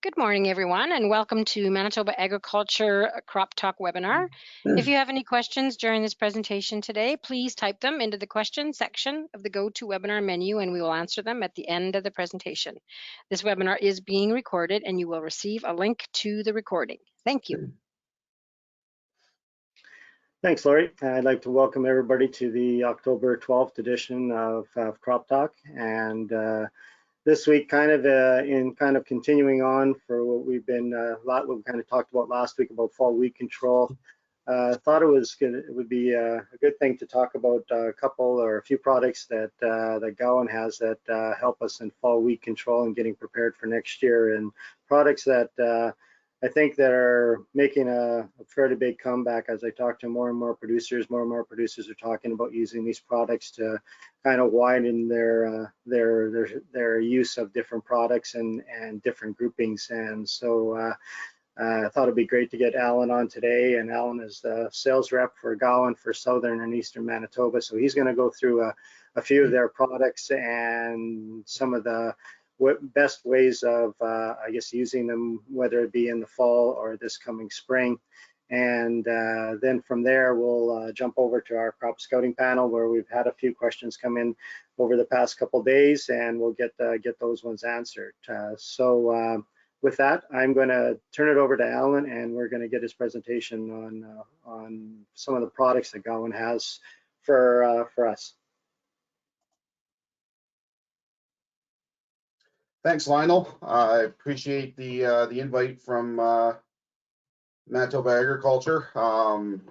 Good morning, everyone, and welcome to Manitoba Agriculture Crop Talk webinar. If you have any questions during this presentation today, please type them into the question section of the GoToWebinar menu and we will answer them at the end of the presentation. This webinar is being recorded and you will receive a link to the recording. Thank you. Thanks, Lori. I'd like to welcome everybody to the October 12th edition of Crop Talk. And this week, kind of continuing on for what we've been what we kind of talked about last week about fall weed control. Thought it would be a good thing to talk about a couple or a few products that that Gowan has that help us in fall weed control and getting prepared for next year, and products that I think that are making a fairly big comeback. As I talk to more and more producers are talking about using these products to kind of widen their use of different products and different groupings. And so I thought it'd be great to get Alan on today. And Alan is the sales rep for Gowan for southern and eastern Manitoba. So he's going to go through a few of their products and some of the best ways of, I guess, using them, whether it be in the fall or this coming spring. And then from there, we'll jump over to our crop scouting panel, where we've had a few questions come in over the past couple of days, and we'll get those ones answered. So with that, I'm going to turn it over to Alan, and we're going to get his presentation on some of the products that Gowan has for us. Thanks, Lionel. I appreciate the invite from Manitoba Agriculture and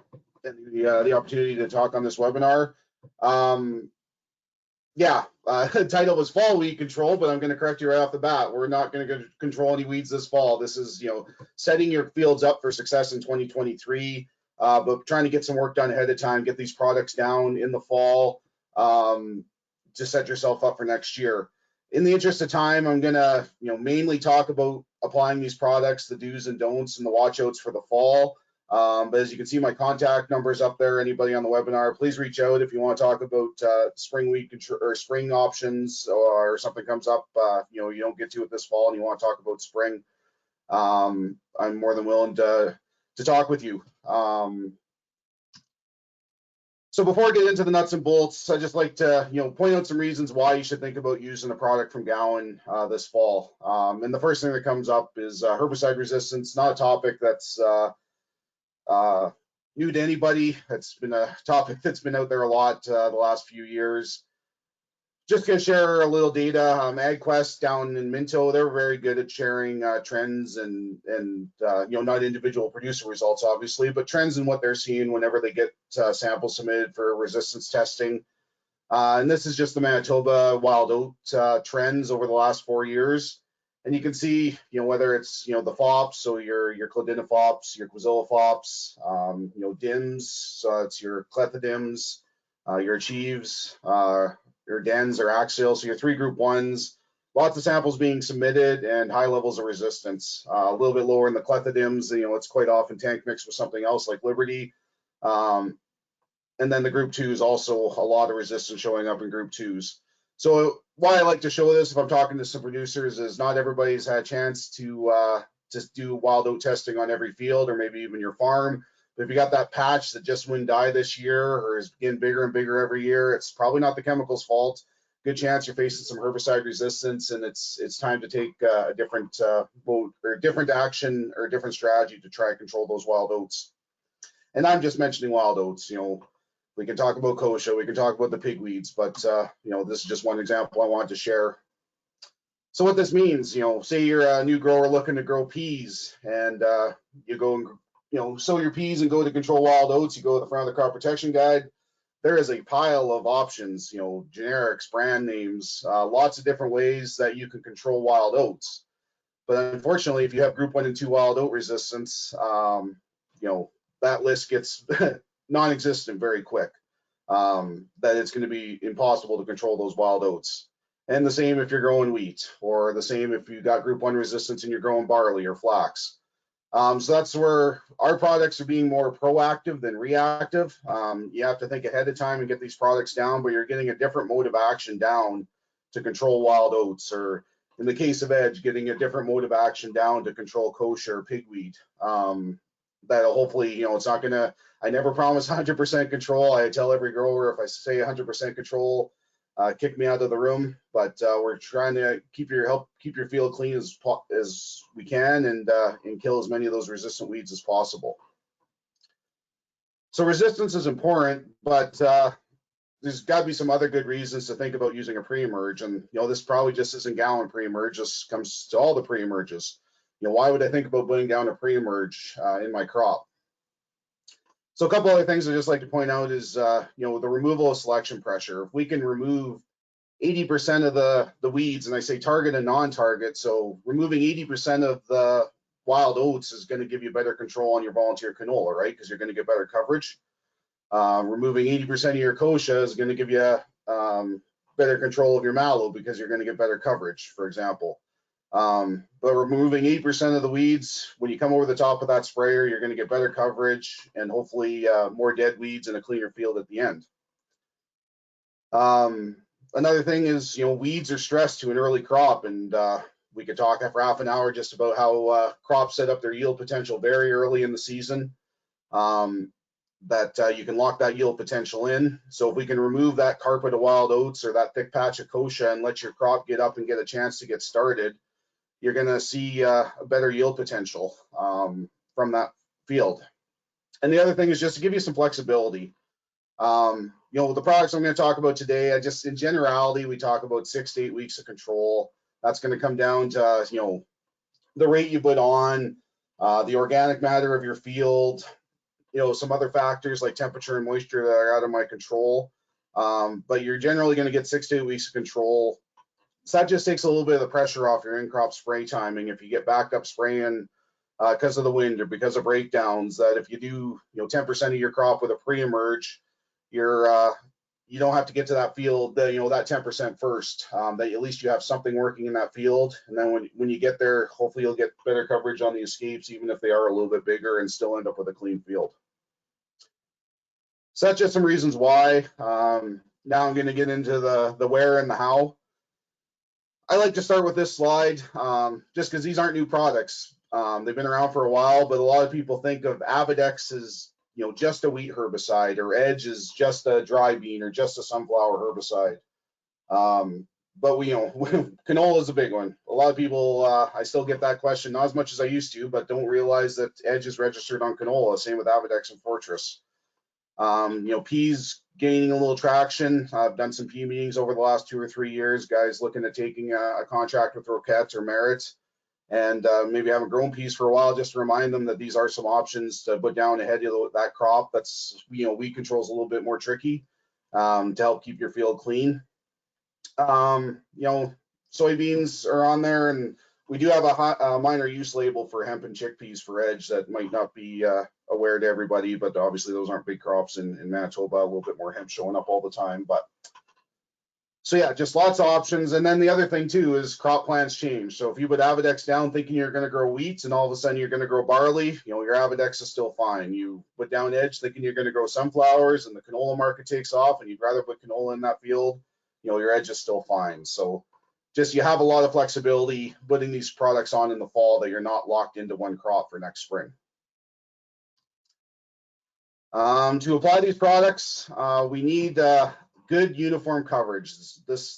the opportunity to talk on this webinar. The title was Fall Weed Control, but I'm going to correct you right off the bat. We're not going to control any weeds this fall. This is, setting your fields up for success in 2023, but trying to get some work done ahead of time, get these products down in the fall to set yourself up for next year. In the interest of time, I'm going to mainly talk about applying these products, the do's and don'ts, and the watchouts for the fall. But as you can see, my contact numbers up there. Anybody on the webinar, please reach out if you want to talk about spring weed control or spring options, or something comes up you don't get to it this fall and you want to talk about spring. I'm more than willing to talk with you. So before I get into the nuts and bolts, I just like to point out some reasons why you should think about using a product from Gowan this fall. And the first thing that comes up is herbicide resistance. Not a topic that's new to anybody. It's been a topic that's been out there a lot the last few years. Just gonna share a little data. AgQuest down in Minto, they're very good at sharing trends and not individual producer results, obviously, but trends in what they're seeing whenever they get samples submitted for resistance testing. And this is just the Manitoba wild oat trends over the last 4 years. And you can see, whether it's, the FOPs, so your cladinifops, your quizillifops, DIMs, so it's your clethodims, your achieves, your dens or axial, so your 3 group 1s, lots of samples being submitted and high levels of resistance. A little bit lower in the clethodims, it's quite often tank mixed with something else like Liberty. And then the group 2s, also a lot of resistance showing up in group 2s. So why I like to show this if I'm talking to some producers is not everybody's had a chance to do wild oat testing on every field or maybe even your farm. But if you got that patch that just wouldn't die this year or is getting bigger and bigger every year, it's probably not the chemical's fault. Good chance you're facing some herbicide resistance, and it's time to take a different vote or different action or different strategy to try and control those wild oats. And I'm just mentioning wild oats. We can talk about kochia, we can talk about the pigweeds, but this is just one example I wanted to share. So what this means, say you're a new grower looking to grow peas, and you go and sow your peas and go to control wild oats. You go to the front of the crop protection guide. There is a pile of options, generics, brand names, lots of different ways that you can control wild oats. But unfortunately, if you have group 1 and 2 wild oat resistance, that list gets non-existent very quick. That it's going to be impossible to control those wild oats. And the same if you're growing wheat, or the same if you got group 1 resistance and you're growing barley or flax. So that's where our products are being more proactive than reactive. You have to think ahead of time and get these products down, but you're getting a different mode of action down to control wild oats, or in the case of edge, getting a different mode of action down to control kochia or pigweed. That'll hopefully, you know, it's not gonna, I never promise 100% control. I tell every grower, if I say 100% control, kick me out of the room. But we're trying to keep your field clean as we can, and kill as many of those resistant weeds as possible. So resistance is important, but there's got to be some other good reasons to think about using a pre-emerge. And, you know, this probably just isn't gallon pre-emerge, just comes to all the pre-emerges. You know, why would I think about putting down a pre-emerge in my crop? So a couple other things I'd just like to point out is, you know, the removal of selection pressure. If we can remove 80% of the weeds, and I say target and non-target, so removing 80% of the wild oats is going to give you better control on your volunteer canola, right? Because you're going to get better coverage. Removing 80% of your kochia is going to give you better control of your mallow because you're going to get better coverage, for example. But removing 8% of the weeds, when you come over the top of that sprayer, you're going to get better coverage and hopefully more dead weeds and a cleaner field at the end. Another thing is, you know, weeds are stressed to an early crop, and we could talk for half an hour just about how crops set up their yield potential very early in the season. That you can lock that yield potential in. So if we can remove that carpet of wild oats or that thick patch of kochia and let your crop get up and get a chance to get started, you're going to see a better yield potential from that field. And the other thing is just to give you some flexibility. You know, the products I'm going to talk about today, in generality, we talk about 6 to 8 weeks of control. That's going to come down to, you know, the rate you put on, the organic matter of your field, you know, some other factors like temperature and moisture that are out of my control. But you're generally going to get 6 to 8 weeks of control. So that just takes a little bit of the pressure off your in-crop spray timing. If you get backed up spraying because of the wind or because of breakdowns, that if you do, you know, 10% of your crop with a pre-emerge, you don't have to get to that field, you know, that 10% first. That at least you have something working in that field, and then when you get there, hopefully you'll get better coverage on the escapes, even if they are a little bit bigger, and still end up with a clean field. So that's just some reasons why. Now I'm going to get into the where and the how. I like to start with this slide just because these aren't new products. They've been around for a while, but a lot of people think of Avidex as, you know, just a wheat herbicide, or Edge is just a dry bean or just a sunflower herbicide. But we, you know, canola is a big one. A lot of people, I still get that question, not as much as I used to, but don't realize that Edge is registered on canola. Same with Avidex and Fortress. You know, peas gaining a little traction. I've done some pea meetings over the last 2 or 3 years, guys looking at taking a contract with Roquette or Merit, and maybe haven't grown peas for a while, just to remind them that these are some options to put down ahead of that crop. That's, you know, weed control is a little bit more tricky to help keep your field clean. You know, soybeans are on there, and we do have a minor use label for hemp and chickpeas for Edge that might not be aware to everybody, but obviously those aren't big crops in Manitoba. A little bit more hemp showing up all the time, but so yeah, just lots of options. And then the other thing too is crop plants change. So if you put Avidex down thinking you're going to grow wheat, and all of a sudden you're going to grow barley, you know, your Avidex is still fine. You put down Edge thinking you're going to grow sunflowers, and the canola market takes off, and you'd rather put canola in that field, you know, your Edge is still fine. So just, you have a lot of flexibility putting these products on in the fall, that you're not locked into one crop for next spring. To apply these products, we need good uniform coverage.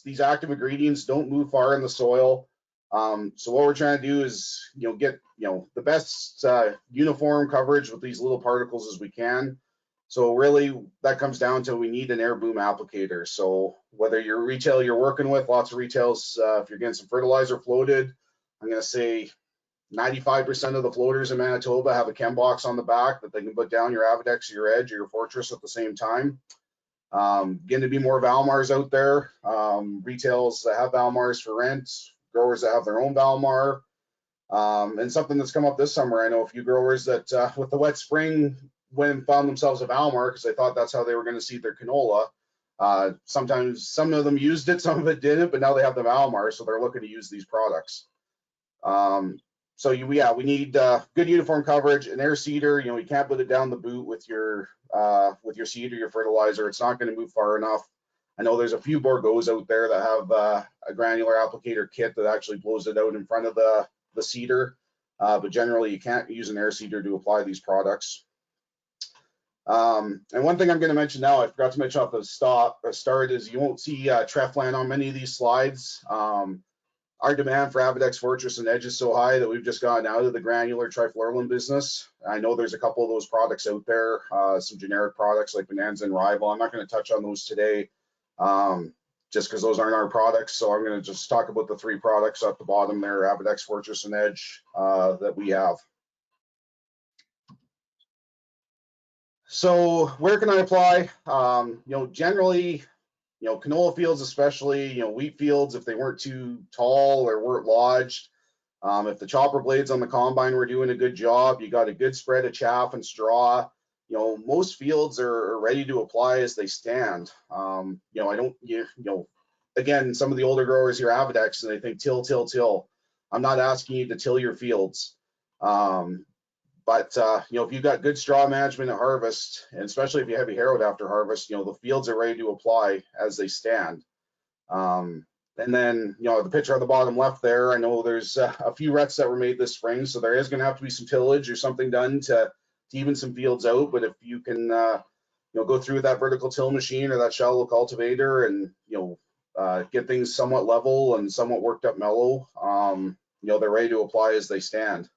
These active ingredients don't move far in the soil. So what we're trying to do is, you know, get, you know, the best uniform coverage with these little particles as we can. So really that comes down to, we need an air boom applicator. So whether you're retail you're working with, lots of retails, if you're getting some fertilizer floated, I'm going to say 95% of the floaters in Manitoba have a chem box on the back that they can put down your Avidex, your Edge, or your Fortress at the same time. Going to be more Valmars out there. Retails that have Valmars for rent, growers that have their own Valmar. And something that's come up this summer, I know a few growers that with the wet spring went and found themselves a Valmar because they thought that's how they were going to seed their canola. Sometimes some of them used it, some of it didn't, but now they have the Valmar, so they're looking to use these products. So we need good uniform coverage. An air seeder, you know, you can't put it down the boot with your seed or your fertilizer. It's not going to move far enough. I know there's a few Borgos out there that have a granular applicator kit that actually blows it out in front of the seeder, but generally you can't use an air seeder to apply these products. And one thing I'm going to mention now, I forgot to mention off the start, is you won't see Treflan on many of these slides. Our demand for Avidex Fortress and Edge is so high that we've just gotten out of the granular trifluralin business. I know there's a couple of those products out there, some generic products like Bonanza and Rival. I'm not going to touch on those today, just because those aren't our products. So I'm going to just talk about the three products at the bottom there, Avidex Fortress and Edge, that we have. So where can I apply? Generally, canola fields, especially, wheat fields, if they weren't too tall or weren't lodged, if the chopper blades on the combine were doing a good job, you got a good spread of chaff and straw, most fields are ready to apply as they stand. Again, some of the older growers hear Avidex and they think till. I'm not asking you to till your fields. But if you've got good straw management at harvest, and especially if you heavy harrowed after harvest, the fields are ready to apply as they stand. And then, the picture on the bottom left there, I know there's a few ruts that were made this spring, so there is going to have to be some tillage or something done to even some fields out. But if you can, go through that vertical till machine or that shallow cultivator and, get things somewhat level and somewhat worked up mellow, they're ready to apply as they stand.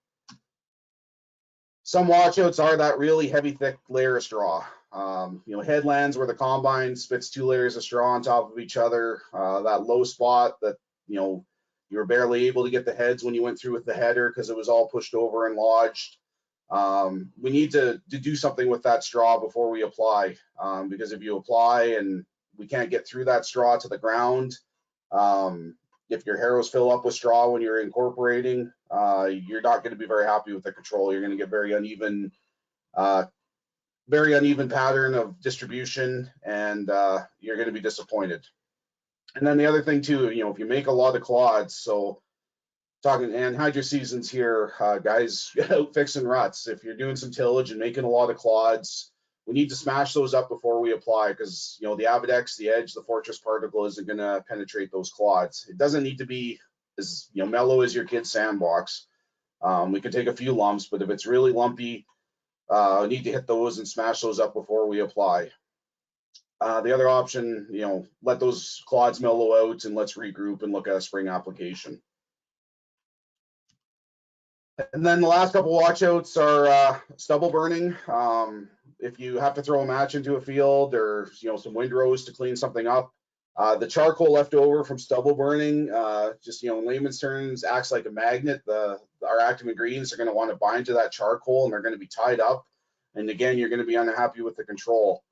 Some washouts are that really heavy, thick layer of straw. Headlands where the combine spits 2 layers of straw on top of each other, that low spot that, you were barely able to get the heads when you went through with the header because it was all pushed over and lodged. We need to do something with that straw before we apply, because if you apply and we can't get through that straw to the ground, if your harrows fill up with straw when you're incorporating, you're not going to be very happy with the control. You're going to get very uneven pattern of distribution, and you're going to be disappointed. And then the other thing too, if you make a lot of clods, so talking anhydrous seasons here, guys out fixing ruts. If you're doing some tillage and making a lot of clods, we need to smash those up before we apply, because the Avidex, the Edge, the Fortress particle isn't going to penetrate those clods. It doesn't need to be as mellow as your kid's sandbox. We can take a few lumps, but if it's really lumpy, we need to hit those and smash those up before we apply. The other option, let those clods mellow out and let's regroup and look at a spring application. And then the last couple watchouts are stubble burning. If you have to throw a match into a field or some windrows to clean something up, the charcoal left over from stubble burning, just in layman's terms, acts like a magnet. Our active ingredients are going to want to bind to that charcoal and they're going to be tied up. And again, you're going to be unhappy with the control.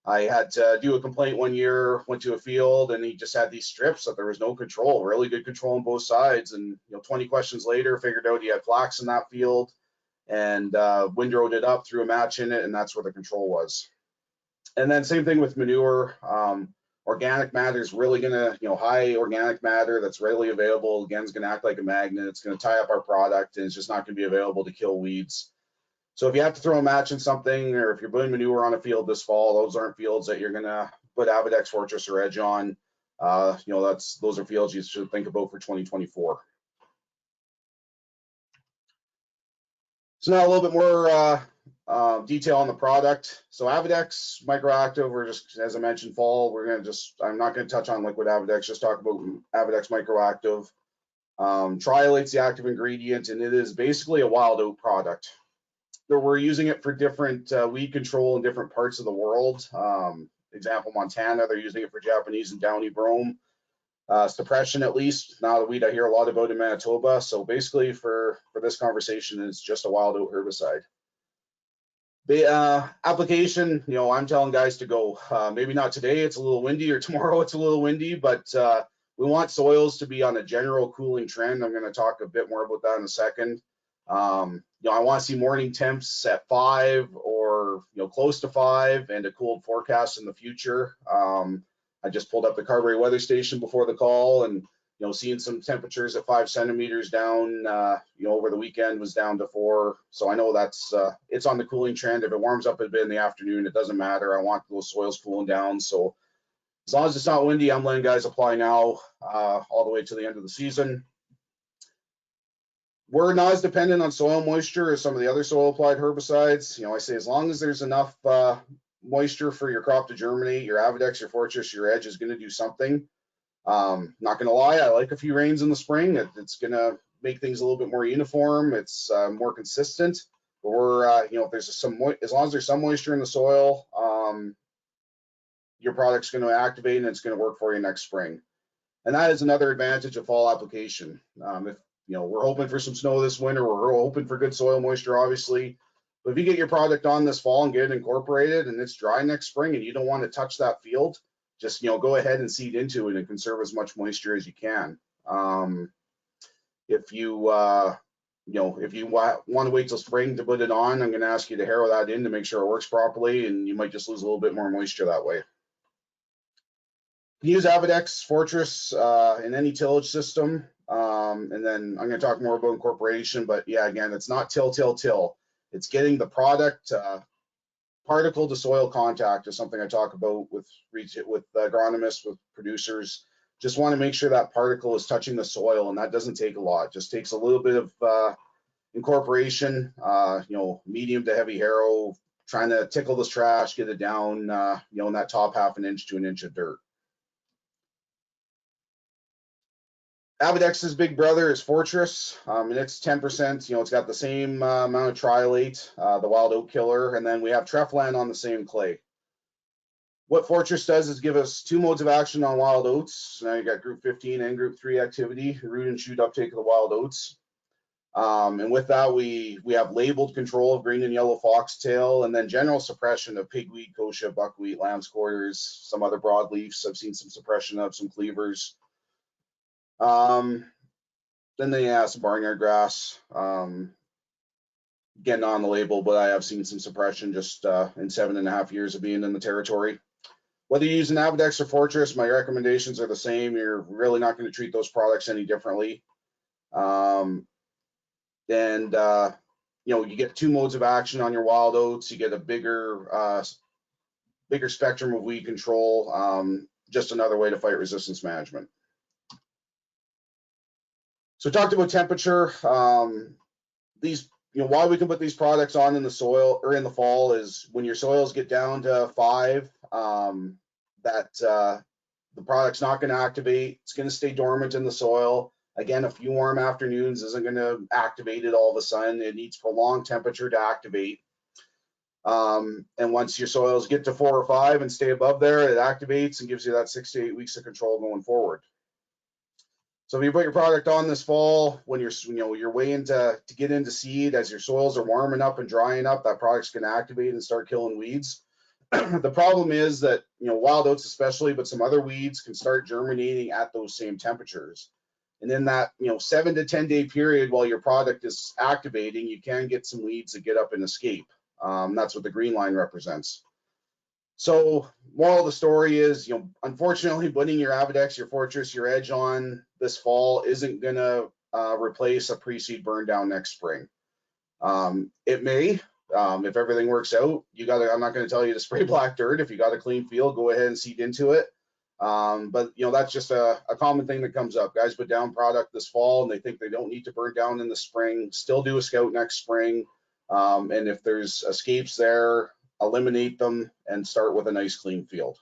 I had to do a complaint one year, went to a field, and he just had these strips that there was no control, really good control on both sides. And 20 questions later, figured out he had flax in that field and windrowed it up, threw a match in it, and that's where the control was. And then same thing with manure. Organic matter is really going to, high organic matter that's readily available, again, is going to act like a magnet. It's going to tie up our product, and it's just not going to be available to kill weeds. So if you have to throw a match in something, or if you're putting manure on a field this fall, those aren't fields that you're going to put Avidex Fortress or Edge on. Those are fields you should think about for 2024. So now a little bit more detail on the product. So Avidex Microactive, we're just, as I mentioned, fall. I'm not going to touch on liquid Avidex, just talk about Avidex Microactive. Triolate's the active ingredient, and it is basically a wild oat product. We're using it for different weed control in different parts of the world. Example, Montana, they're using it for Japanese and downy brome suppression, at least. Not a weed I hear a lot about in Manitoba. So basically for this conversation, it's just a wild oat herbicide. The application, I'm telling guys to go. Maybe not today, it's a little windy, or tomorrow it's a little windy, but we want soils to be on a general cooling trend. I'm going to talk a bit more about that in a second. I want to see morning temps at 5 or close to 5, and a cold forecast in the future. I just pulled up the Carberry weather station before the call, and seeing some temperatures at 5 centimeters down. Over the weekend was down to 4. So I know that's it's on the cooling trend. If it warms up a bit in the afternoon, it doesn't matter. I want those soils cooling down. So As long as it's not windy, I'm letting guys apply now all the way to the end of the season. We're not as dependent on soil moisture as some of the other soil applied herbicides. I say as long as there's enough moisture for your crop to germinate, your Avidex, your Fortress, your Edge is going to do something. Not going to lie, I like a few rains in the spring. It's going to make things a little bit more uniform. It's more consistent. But we're, if there's as long as there's some moisture in the soil, your product's going to activate and it's going to work for you next spring. And that is another advantage of fall application. If we're hoping for some snow this winter, we're hoping for good soil moisture, obviously. But if you get your product on this fall and get it incorporated and it's dry next spring and you don't want to touch that field, just go ahead and seed into it and conserve as much moisture as you can. If you want to wait till spring to put it on, I'm going to ask you to harrow that in to make sure it works properly, and you might just lose a little bit more moisture that way. You can use Avidex Fortress in any tillage system, and then I'm going to talk more about incorporation. But yeah, again, it's not till. It's getting the product particle to soil contact is something I talk about with agronomists, with producers. Just want to make sure that particle is touching the soil, and that doesn't take a lot. It just takes a little bit of incorporation, medium to heavy harrow, trying to tickle this trash, get it down, in that top half an inch to an inch of dirt. Avidex's big brother is Fortress, and it's 10%. It's got the same amount of triolate, the wild oat killer, and then we have Treflan on the same clay. What Fortress does is give us 2 modes of action on wild oats. Now you got group 15 and group 3 activity, root and shoot uptake of the wild oats. And with that, we have labeled control of green and yellow foxtail, and then general suppression of pigweed, kochia, buckwheat, lamb's quarters, some other broadleafs. I've seen some suppression of some cleavers. Then they have some barnyard grass, getting on the label, but I have seen some suppression just in 7.5 years of being in the territory. Whether you use an Avidex or Fortress, my recommendations are the same. You're really not going to treat those products any differently. You get 2 modes of action on your wild oats. You get a bigger spectrum of weed control. Just another way to fight resistance management. So we talked about temperature. Why we can put these products on in the soil or in the fall is when your soils get down to 5, the product's not going to activate. It's going to stay dormant in the soil. Again, a few warm afternoons isn't going to activate it all of a sudden. It needs prolonged temperature to activate. And once your soils get to 4 or 5 and stay above there, it activates and gives you that 6 to 8 weeks of control going forward. So if you put your product on this fall, when you're way into to get into seed, as your soils are warming up and drying up, that product's going to activate and start killing weeds. The problem is that wild oats especially, but some other weeds can start germinating at those same temperatures. And in that 7 to 10 day period while your product is activating, you can get some weeds that get up and escape. That's what the green line represents. So moral of the story is, unfortunately, putting your Avidex, your Fortress, your Edge on this fall isn't going to replace a pre-seed burn down next spring. It may, if everything works out. I'm not going to tell you to spray black dirt. If you got a clean field, go ahead and seed into it. But that's just a common thing that comes up. Guys put down product this fall and they think they don't need to burn down in the spring. Still do a scout next spring. And if there's escapes there, eliminate them and start with a nice clean field.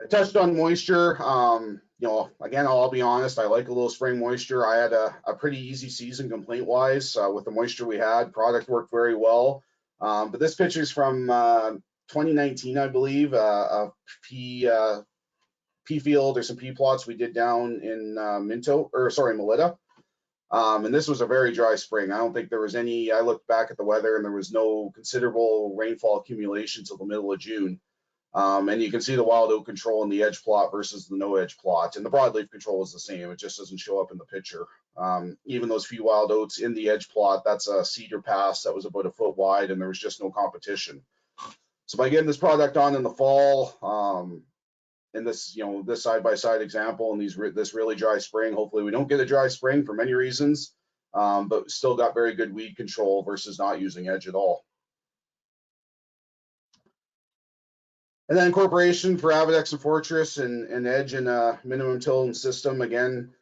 I touched on moisture. Again, I'll be honest, I like a little spring moisture. I had a pretty easy season complaint wise with the moisture we had. Product worked very well. But this picture is from 2019, I believe, a pea field or some pea plots we did down in Melita. And this was a very dry spring. I don't think there was any, I looked back at the weather and there was no considerable rainfall accumulation till the middle of June. And you can see the wild oat control in the edge plot versus the no edge plot. And the broadleaf control is the same. It just doesn't show up in the picture. Even those few wild oats in the edge plot, that's a cedar pass that was about 1 foot wide and there was just no competition. So by getting this product on in the fall, in this, this side-by-side example and this really dry spring, hopefully we don't get a dry spring for many reasons, but still got very good weed control versus not using edge at all. And then incorporation for Avidex and Fortress and Edge in a minimum tilling system. Again,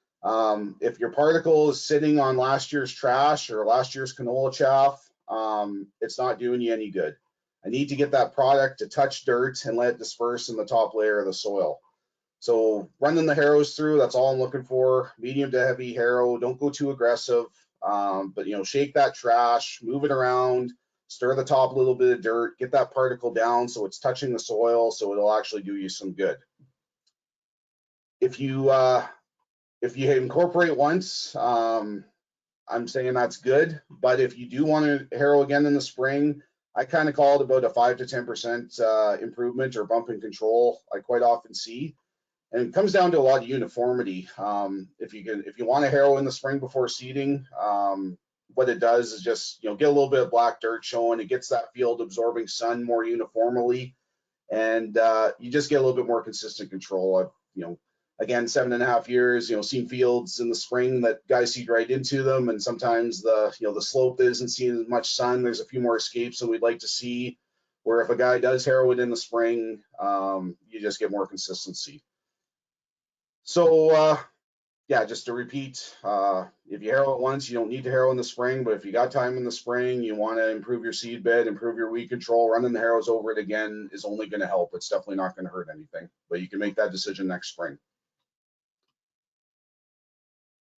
if your particle is sitting on last year's trash or last year's canola chaff, it's not doing you any good. I need to get that product to touch dirt and let it disperse in the top layer of the soil. So running the harrows through, that's all I'm looking for. Medium to heavy harrow, don't go too aggressive, but shake that trash, move it around, stir the top a little bit of dirt, get that particle down so it's touching the soil, so it'll actually do you some good. If you incorporate once, I'm saying that's good, but if you do want to harrow again in the spring, I kind of call it about a 5 to 10% improvement or bump in control. I quite often see, and it comes down to a lot of uniformity. If you want to harrow in the spring before seeding, what it does is just get a little bit of black dirt showing. It gets that field absorbing sun more uniformly, and you just get a little bit more consistent control. Again, 7.5 years, seen fields in the spring that guys seed right into them, and sometimes the slope isn't seeing as much sun. There's a few more escapes than we'd like to see. Where if a guy does harrow it in the spring, you just get more consistency. So yeah, just to repeat, if you harrow it once, you don't need to harrow in the spring, but if you got time in the spring, you want to improve your seed bed, improve your weed control, running the harrows over it again is only going to help. It's definitely not going to hurt anything, but you can make that decision next spring.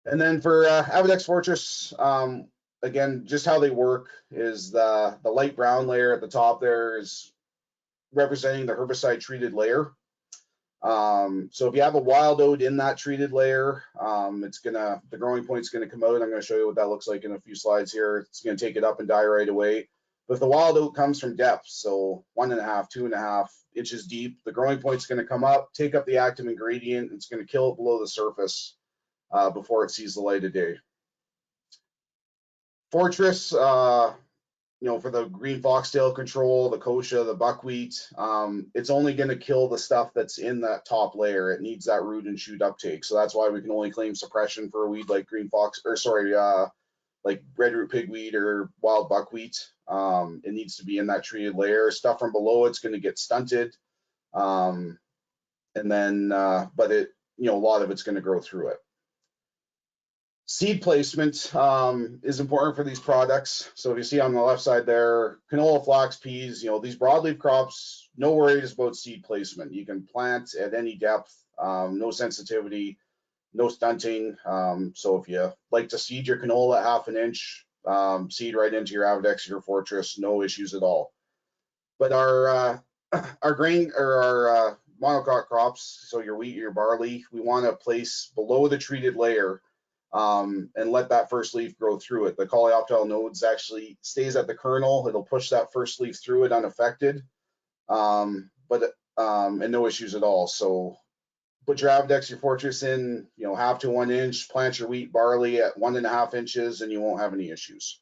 And then for Avidex Fortress, again, just how they work is the light brown layer at the top there is representing the herbicide treated layer. So if you have a wild oat in that treated layer, the growing point's gonna come out. I'm gonna show you what that looks like in a few slides here. It's gonna take it up and die right away. But if the wild oat comes from depth, so 1.5, 2.5 inches deep, the growing point's gonna come up, take up the active ingredient, and it's gonna kill it below the surface before it sees the light of day. Fortress, for the green foxtail control, the kochia, the buckwheat, it's only going to kill the stuff that's in that top layer. It needs that root and shoot uptake. So that's why we can only claim suppression for a weed like like breadroot pigweed or wild buckwheat. It needs to be in that treated layer. Stuff from below it's going to get stunted, and then but a lot of it's going to grow through it. Seed placement is important for these products. So if you see on the left side there, canola, flax, peas, these broadleaf crops, no worries about seed placement. You can plant at any depth, no sensitivity, no stunting. So if you like to seed your canola at 1/2 inch, seed right into your Avidex or your Fortress, no issues at all. But our grain or our monocrop crops, so your wheat, your barley, we want to place below the treated layer and let that first leaf grow through it. The coleoptile nodes actually stays at the kernel. It'll push that first leaf through it unaffected, and no issues at all. So put your Avidex, your Fortress in, 1/2 to 1 inch, plant your wheat, barley at 1.5 inches, and you won't have any issues.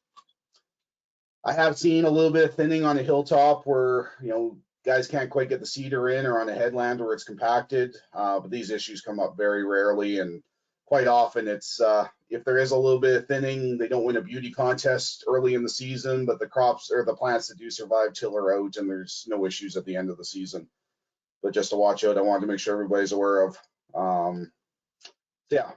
I have seen a little bit of thinning on a hilltop where, guys can't quite get the seeder in, or on a headland where it's compacted, but these issues come up very rarely, and quite often it's if there is a little bit of thinning, they don't win a beauty contest early in the season, but the crops or the plants that do survive tiller out, and there's no issues at the end of the season. But just to watch out, I wanted to make sure everybody's aware of. Yeah,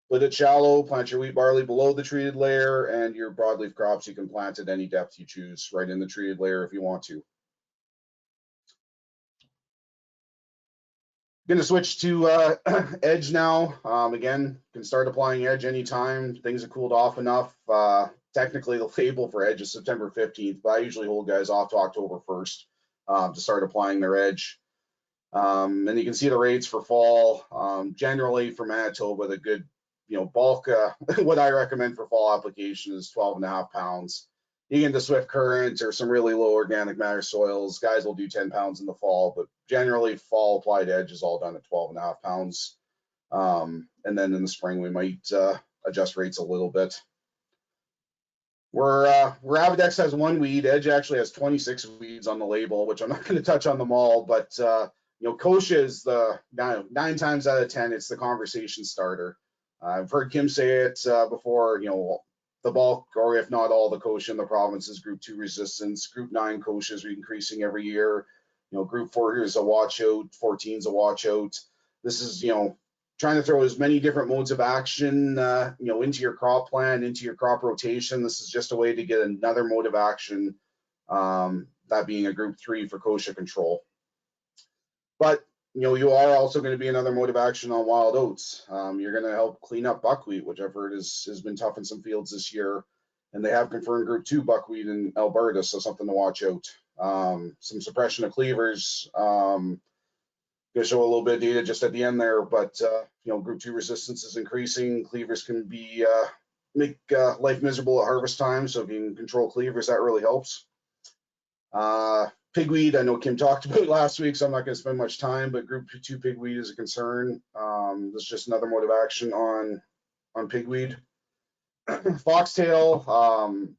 put it shallow, plant your wheat, barley below the treated layer, and your broadleaf crops you can plant at any depth you choose, right in the treated layer if you want to. Going to switch to Edge now. Again, can start applying Edge anytime. Things have cooled off enough. Technically, the label for Edge is September 15th, but I usually hold guys off to October 1st to start applying their Edge. And you can see the rates for fall. Generally, for Manitoba, the good, bulk, what I recommend for fall application is 12.5 pounds. You get into Swift Current or some really low organic matter soils, guys will do 10 pounds in the fall, but generally fall applied Edge is all done at 12.5 pounds. And then in the spring, we might adjust rates a little bit. Where Avidex has 1 weed, Edge actually has 26 weeds on the label, which I'm not going to touch on them all, but kochia is the 9 times out of 10, it's the conversation starter. I've heard Kim say it before, the bulk, or if not all, the kochia in the province is Group 2 resistance. Group 9 kochia is increasing every year. Group 4 is a watch out, 14 is a watch out. This is, trying to throw as many different modes of action, into your crop plan, into your crop rotation. This is just a way to get another mode of action, that being a group 3 for kochia control. But, you are also going to be another mode of action on wild oats. You're going to help clean up buckwheat, which I've heard has been tough in some fields this year. And they have confirmed group 2 buckwheat in Alberta, so something to watch out. Some suppression of cleavers. Going to show a little bit of data just at the end there, but group 2 resistance is increasing. Cleavers can be make life miserable at harvest time, so if you can control cleavers, that really helps. Pigweed, I know Kim talked about last week, so I'm not going to spend much time, but group 2 pigweed is a concern. This is just another mode of action on pigweed. Foxtail, I'm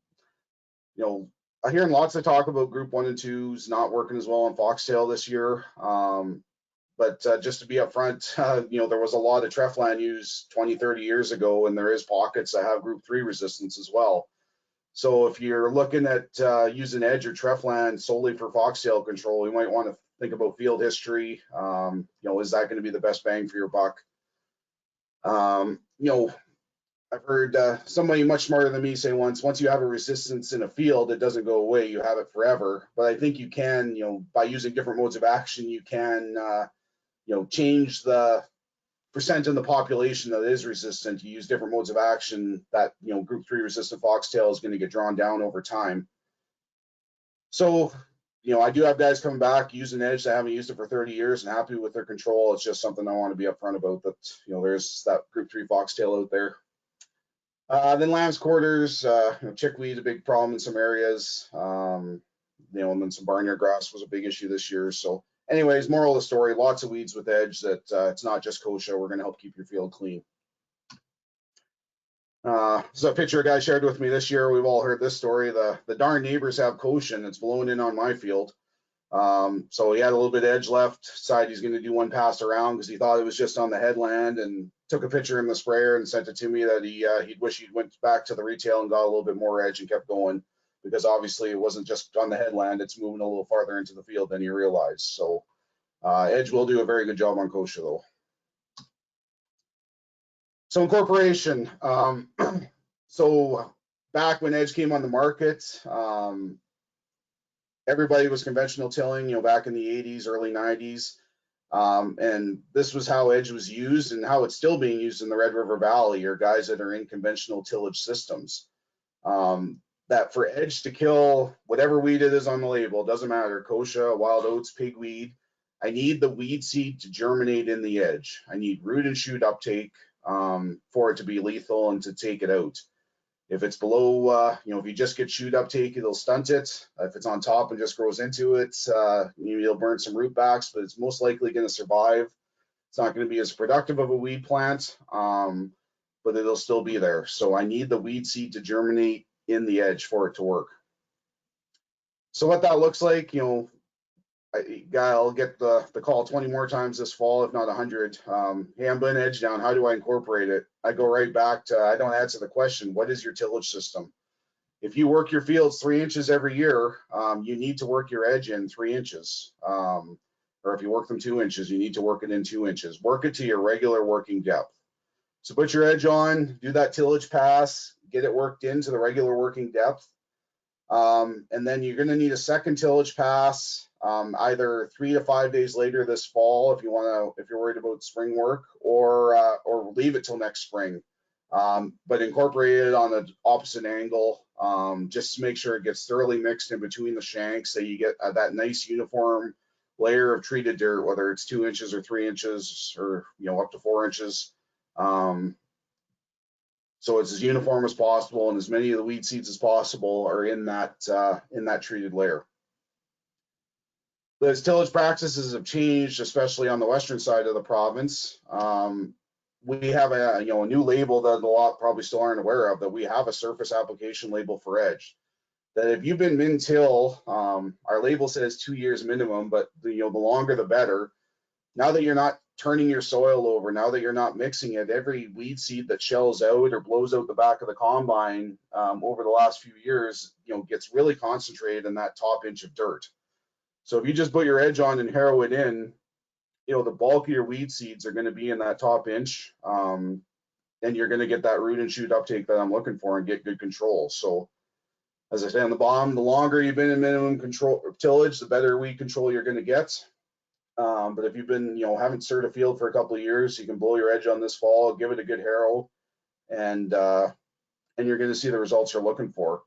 hearing lots of talk about group 1 and 2s not working as well on foxtail this year. But just to be upfront, there was a lot of Treflan used 20, 30 years ago, and there is pockets that have group 3 resistance as well. So if you're looking at using Edge or Treflan solely for foxtail control, you might want to think about field history. Is that going to be the best bang for your buck? I've heard somebody much smarter than me say once you have a resistance in a field, it doesn't go away, you have it forever. But I think you can, by using different modes of action, you can, change the percent in the population that is resistant. You use different modes of action, that, group 3 resistant foxtail is going to get drawn down over time. So, I do have guys coming back using Edge that haven't used it for 30 years and happy with their control. It's just something I want to be upfront about, that, there's that group 3 foxtail out there. Then lamb's quarters, chickweed, a big problem in some areas. And then some barnyard grass was a big issue this year. So anyways, moral of the story, lots of weeds with Edge, that it's not just kochia. We're going to help keep your field clean. This is a picture a guy shared with me this year. We've all heard this story. The darn neighbors have kochia, and it's blowing in on my field. So he had a little bit of Edge left, decided he's going to do one pass around because he thought it was just on the headland, and took a picture in the sprayer and sent it to me that he'd wish he'd went back to the retail and got a little bit more Edge and kept going, because obviously it wasn't just on the headland, it's moving a little farther into the field than he realized. So Edge will do a very good job on kochia though. So incorporation. So back when Edge came on the market, everybody was conventional tilling, back in the 80s, early 90s. And this was how Edge was used, and how it's still being used in the Red River Valley, or guys that are in conventional tillage systems. That for Edge to kill whatever weed it is on the label, doesn't matter, kochia, wild oats, pigweed, I need the weed seed to germinate in the Edge. I need root and shoot uptake for it to be lethal and to take it out. If it's below, if you just get shoot uptake, it'll stunt it. If it's on top and just grows into it, you'll burn some root backs, but it's most likely going to survive. It's not going to be as productive of a weed plant, but it'll still be there. So I need the weed seed to germinate in the Edge for it to work. So what that looks like, I'll get the call 20 more times this fall, if not 100. Hey, I'm putting Edge down. How do I incorporate it? I go right back to, I don't answer the question, what is your tillage system? If you work your fields 3 inches every year, you need to work your Edge in 3 inches. Or if you work them 2 inches, you need to work it in 2 inches. Work it to your regular working depth. So put your Edge on, do that tillage pass, get it worked into the regular working depth. And then you're going to need a second tillage pass, either 3 to 5 days later this fall, if you're worried about spring work, or leave it till next spring. But incorporate it on the opposite angle, just to make sure it gets thoroughly mixed in between the shanks, so you get that nice uniform layer of treated dirt, whether it's 2 inches or 3 inches, or up to 4 inches. So it's as uniform as possible, and as many of the weed seeds as possible are in that treated layer. Those tillage practices have changed, especially on the western side of the province. We have a new label that a lot probably still aren't aware of, that we have a surface application label for Edge. That if you've been min-till, our label says 2 years minimum, but the longer the better. Now that you're not turning your soil over, now that you're not mixing it, every weed seed that shells out or blows out the back of the combine over the last few years, gets really concentrated in that top inch of dirt. So if you just put your edge on and harrow it in, you know, the bulk of your weed seeds are going to be in that top inch, and you're going to get that root and shoot uptake that I'm looking for and get good control. So as I say on the bottom, the longer you've been in minimum control tillage, the better weed control you're going to get. But if you've been, you know, haven't stirred a field for a couple of years, you can blow your edge on this fall, give it a good harrow, and you're going to see the results you're looking for.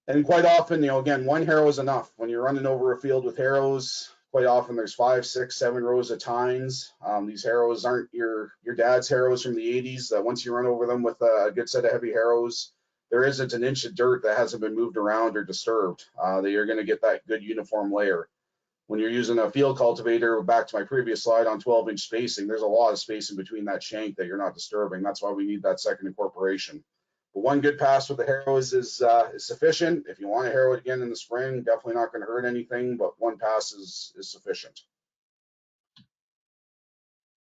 And quite often, you know, again, one harrow is enough. When you're running over a field with harrows, quite often there's 5, 6, 7 rows of tines. These harrows aren't your dad's harrows from the 80s that once you run over them with a good set of heavy harrows, there isn't an inch of dirt that hasn't been moved around or disturbed, that you're going to get that good uniform layer. When you're using a field cultivator, back to my previous slide on 12-inch spacing, there's a lot of space in between that shank that you're not disturbing. That's why we need that second incorporation. But one good pass with the harrows is sufficient. If you want to harrow it again in the spring, definitely not going to hurt anything, but one pass is sufficient.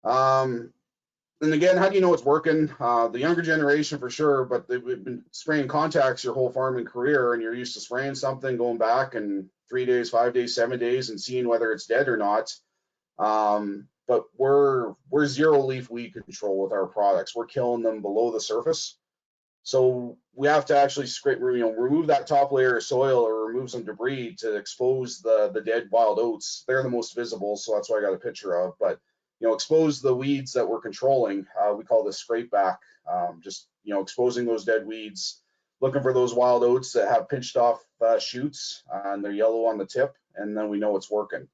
And again, how do you know it's working? The younger generation for sure, but they've been spraying contacts your whole farming career, and you're used to spraying something, going back and 3 days, 5 days, 7 days, and seeing whether it's dead or not. But we're zero leaf weed control with our products. We're killing them below the surface. So we have to actually scrape, you know, remove that top layer of soil or remove some debris to expose the dead wild oats. They're the most visible, so that's what I got a picture of. But you know, expose the weeds that we're controlling. We call this scrape back. Just, you know, exposing those dead weeds, looking for those wild oats that have pinched off shoots and they're yellow on the tip, and then we know it's working.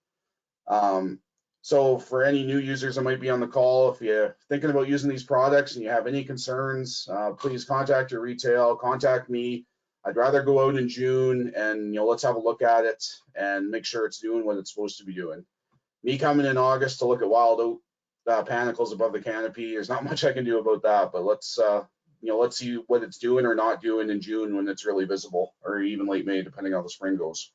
So for any new users that might be on the call, if you're thinking about using these products and you have any concerns, please contact your retail, contact me. I'd rather go out in June and, you know, let's have a look at it and make sure it's doing what it's supposed to be doing. Me coming in August to look at wild oat panicles above the canopy, there's not much I can do about that, but let's, you know, let's see what it's doing or not doing in June when it's really visible, or even late May, depending on how the spring goes.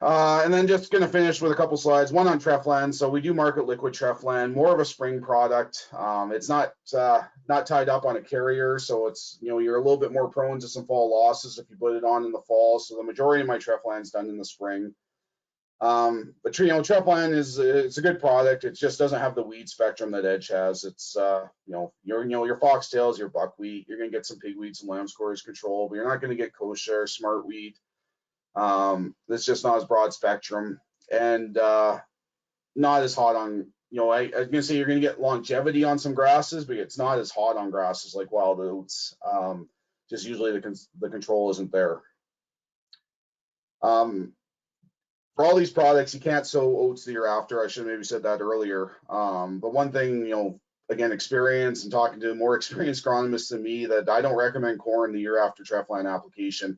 And then just going to finish with a couple slides, one on Treflan. So we do market liquid Treflan, more of a spring product. It's not tied up on a carrier, so it's, you know, you're a little bit more prone to some fall losses if you put it on in the fall. So the majority of my Treflan is done in the spring. But you know, Treflan it's a good product. It just doesn't have the weed spectrum that Edge has. It's you know, your foxtails, your buckwheat, you're going to get some pigweed, some lambscore's control, but you're not going to get kochia or smartweed. It's just not as broad spectrum and not as hot on, you know, I was gonna say you're gonna get longevity on some grasses, but it's not as hot on grasses like wild oats. Just usually the control isn't there. For all these products, you can't sow oats the year after. I should have maybe said that earlier. But one thing, you know, again, experience and talking to more experienced agronomists than me, that I don't recommend corn the year after Treflan application.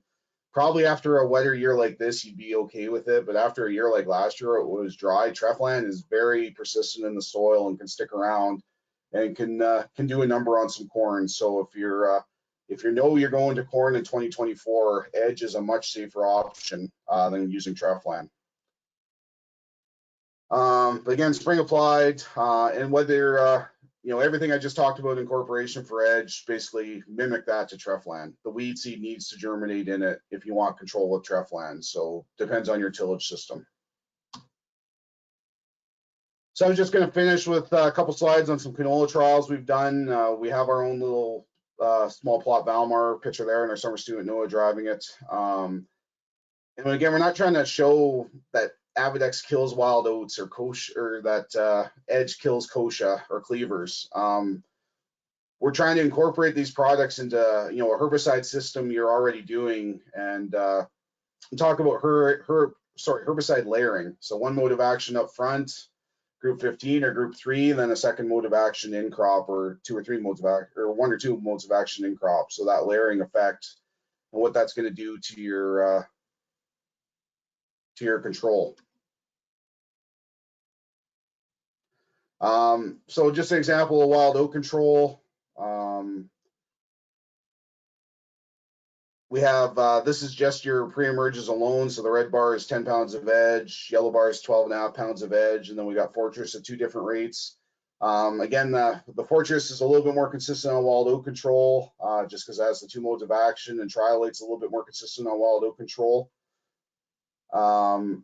Probably after a wetter year like this, you'd be okay with it, but after a year like last year, it was dry. Treflan is very persistent in the soil and can stick around and can do a number on some corn. So if you know you're going to corn in 2024, Edge is a much safer option than using Treflan. But again, spring applied, and whether you know, everything I just talked about incorporation for Edge, basically mimic that to Treflan. The weed seed needs to germinate in it if you want control with Treflan. So depends on your tillage system. So I'm just going to finish with a couple slides on some canola trials we've done. We have our own little small plot Valmar picture there, and our summer student Noah driving it. And again, we're not trying to show that Avidex kills wild oats or that Edge kills kochia or cleavers. We're trying to incorporate these products into, you know, a herbicide system you're already doing, and talk about herbicide layering. So one mode of action up front, group 15 or group 3, and then a second mode of action in crop, or 2 or 3 modes of action, or 1 or 2 modes of action in crop. So that layering effect and what that's going to do to your control. So just an example of wild oat control. We have, this is just your pre-emerges alone. So the red bar is 10 pounds of Edge, yellow bar is 12.5 pounds of Edge, and then we got Fortress at 2 different rates. Again, the Fortress is a little bit more consistent on wild oat control, just because it has the 2 modes of action, and Triolate's a little bit more consistent on wild oat control. But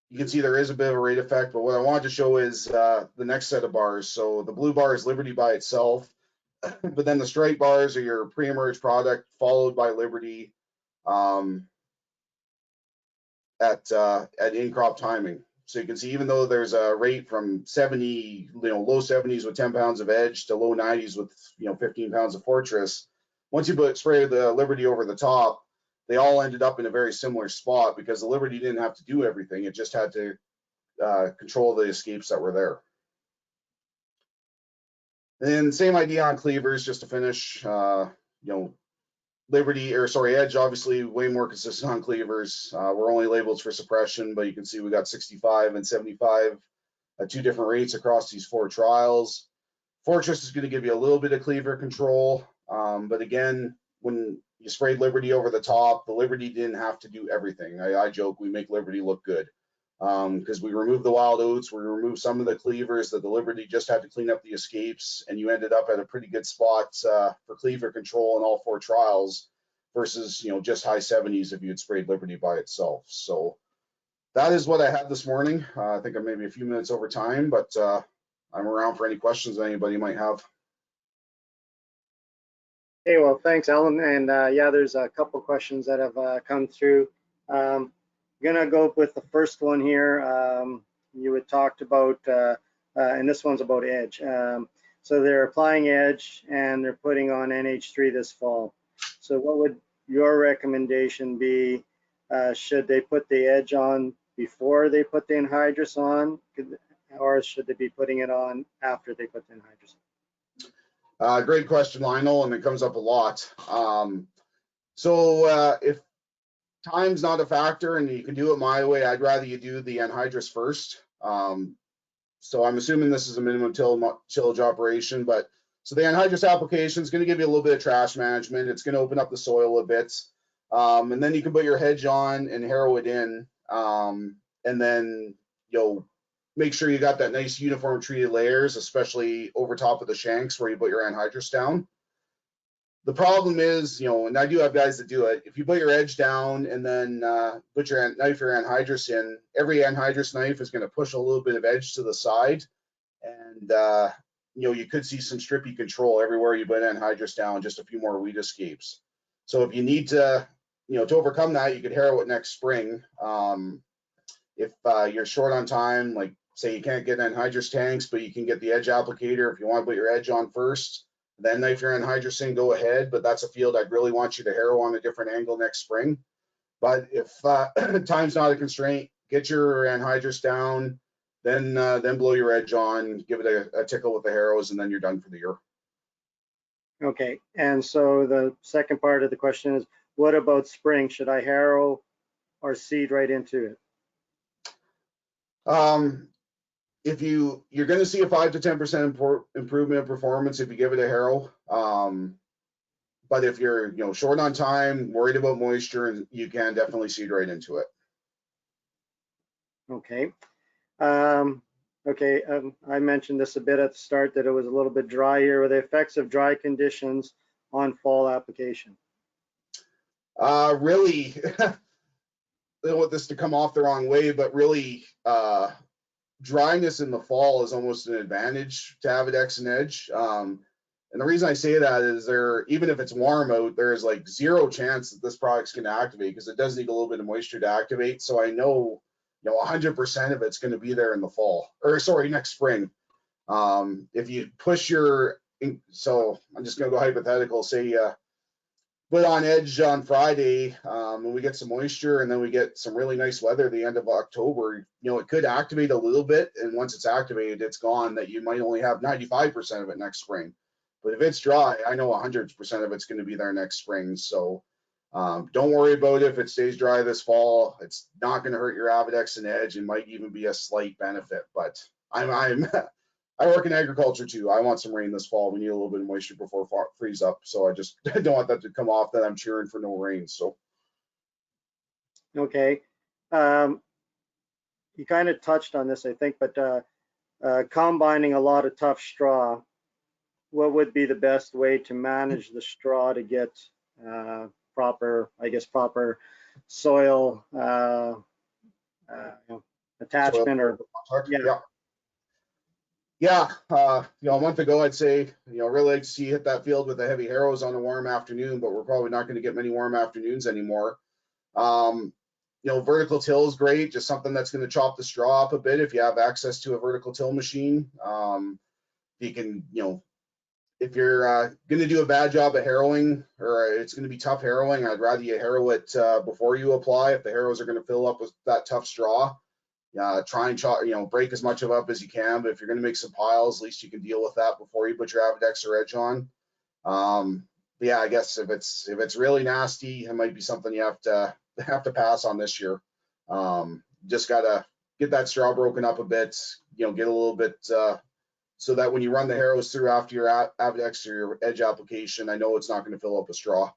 you can see there is a bit of a rate effect, but what I wanted to show is the next set of bars. So the blue bar is Liberty by itself, but then the straight bars are your pre-emerge product followed by Liberty at in-crop timing. So you can see even though there's a rate from 70, low 70s with 10 pounds of edge to low 90s with 15 pounds of fortress, once you spray the Liberty over the top, they all ended up in a very similar spot because the Liberty didn't have to do everything. It just had to control the escapes that were there. And same idea on cleavers, just to finish, Liberty, or sorry, Edge, obviously way more consistent on cleavers. We're only labeled for suppression, but you can see we got 65 and 75 at 2 different rates across these 4 trials. Fortress is going to give you a little bit of cleaver control, but again, when you sprayed Liberty over the top, the Liberty didn't have to do everything. I joke we make Liberty look good because we removed the wild oats, we removed some of the cleavers that the Liberty just had to clean up the escapes, and you ended up at a pretty good spot for cleaver control in all 4 trials versus just high 70s if you had sprayed Liberty by itself. So that is what I had this morning. I think I'm maybe a few minutes over time, but I'm around for any questions that anybody might have. Hey, well, thanks, Alan. And yeah, there's a couple questions that have come through. I'm gonna go with the first one here. You had talked about, and this one's about Edge. So they're applying Edge and they're putting on NH3 this fall. So what would your recommendation be? Should they put the Edge on before they put the anhydrous on, or should they be putting it on after they put the anhydrous on? Great question, Lionel, and it comes up a lot. So if time's not a factor and you can do it my way, I'd rather you do the anhydrous first. So I'm assuming this is a minimum tillage operation, but so the anhydrous application is going to give you a little bit of trash management. It's going to open up the soil a bit, and then you can put your hedge on and harrow it in, and then make sure you got that nice uniform treated layers, especially over top of the shanks where you put your anhydrous down. The problem is, and I do have guys that do it, if you put your edge down and then put your knife or anhydrous in, every anhydrous knife is going to push a little bit of edge to the side, and you could see some strippy control everywhere you put anhydrous down, just a few more weed escapes. So if you need to, to overcome that, you could harrow it next spring. If you're short on time, like say you can't get anhydrous tanks, but you can get the edge applicator. If you want to put your edge on first, then knife your anhydrous in, go ahead. But that's a field I'd really want you to harrow on a different angle next spring. But if time's not a constraint, get your anhydrous down, then blow your edge on, give it a tickle with the harrows, and then you're done for the year. Okay, and so the second part of the question is, what about spring? Should I harrow or seed right into it? If you're going to see a 5 to 10% improvement in performance if you give it a harrow. But if you're short on time, worried about moisture, you can definitely seed right into it. Okay. I mentioned this a bit at the start that it was a little bit dry here. Were the effects of dry conditions on fall application? Really, I don't want this to come off the wrong way, but really, dryness in the fall is almost an advantage to Avidex and Edge. And the reason I say that is even if it's warm out, there is like 0 chance that this product's going to activate because it does need a little bit of moisture to activate. So I know 100% of it's going to be there in the fall, or sorry, next spring. If you push so I'm just going to go hypothetical, say put on Edge on Friday, and we get some moisture, and then we get some really nice weather at the end of October, it could activate a little bit, and once it's activated, it's gone, that you might only have 95% of it next spring. But if it's dry, I know 100% of it's going to be there next spring. So don't worry about it if it stays dry this fall. It's not going to hurt your Avidex and Edge. It might even be a slight benefit, but I work in agriculture too. I want some rain this fall. We need a little bit of moisture before freeze up. So I just don't want that to come off that I'm cheering for no rain. So. Okay. You kind of touched on this, I think, but combining a lot of tough straw what would be the best way to manage the straw to get proper, I guess, proper soil Soil attachment or contact. yeah. Yeah. A month ago, I'd say, really like to see you hit that field with the heavy harrows on a warm afternoon, but we're probably not going to get many warm afternoons anymore. Vertical till is great, just something that's going to chop the straw up a bit if you have access to a vertical till machine. You can, if you're going to do a bad job of harrowing, or it's going to be tough harrowing, I'd rather you harrow it before you apply. If the harrows are going to fill up with that tough straw, try and chop, break as much of it up as you can. But if you're going to make some piles, at least you can deal with that before you put your Avidex or edge on. Yeah, I guess if it's really nasty, it might be something you have to pass on this year. Just gotta get that straw broken up a bit, get a little bit so that when you run the harrows through after your Avidex or your edge application, I know it's not going to fill up with straw.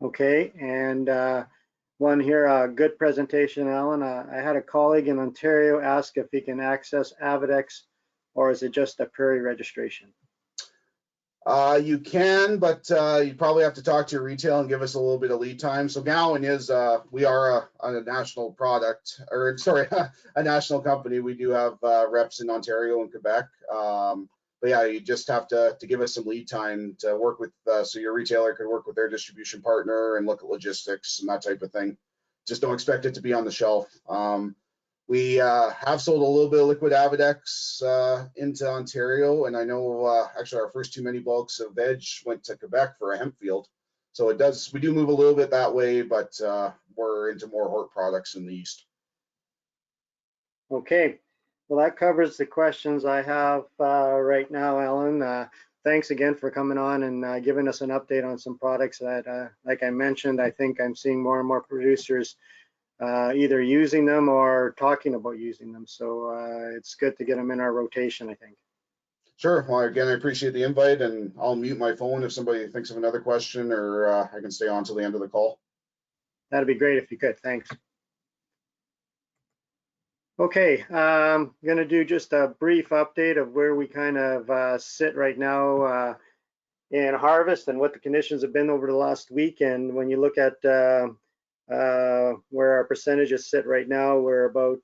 Okay, and one here, good presentation, Alan. I had a colleague in Ontario ask if he can access Avidex, or is it just a prairie registration? You can, but you probably have to talk to your retail and give us a little bit of lead time. So Gowan is, we are a national product, or sorry, a national company. We do have reps in Ontario and Quebec. But yeah, you just have to give us some lead time to work with, so your retailer could work with their distribution partner and look at logistics and that type of thing. Just don't expect it to be on the shelf. We have sold a little bit of liquid Avidex into Ontario, and I know actually our first too many bulks of veg went to Quebec for a hemp field. So we do move a little bit that way, but we're into more hort products in the east. Okay, well that covers the questions I have right now, Alan. Thanks again for coming on and giving us an update on some products that, like I mentioned, I think I'm seeing more and more producers either using them or talking about using them. So it's good to get them in our rotation, I think. Sure. Well, again, I appreciate the invite, and I'll mute my phone if somebody thinks of another question, or I can stay on till the end of the call. That'd be great if you could. Thanks. Okay, I'm going to do just a brief update of where we kind of sit right now in harvest and what the conditions have been over the last week. And when you look at where our percentages sit right now, we're about,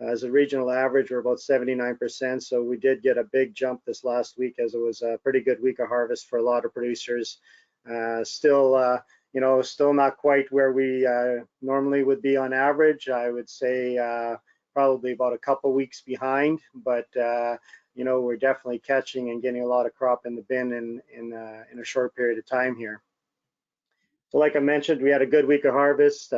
as a regional average, we're about 79%. So we did get a big jump this last week, as it was a pretty good week of harvest for a lot of producers. Still, still not quite where we normally would be on average. I would say probably about a couple weeks behind, but we're definitely catching and getting a lot of crop in the bin in a short period of time here. So like I mentioned, we had a good week of harvest.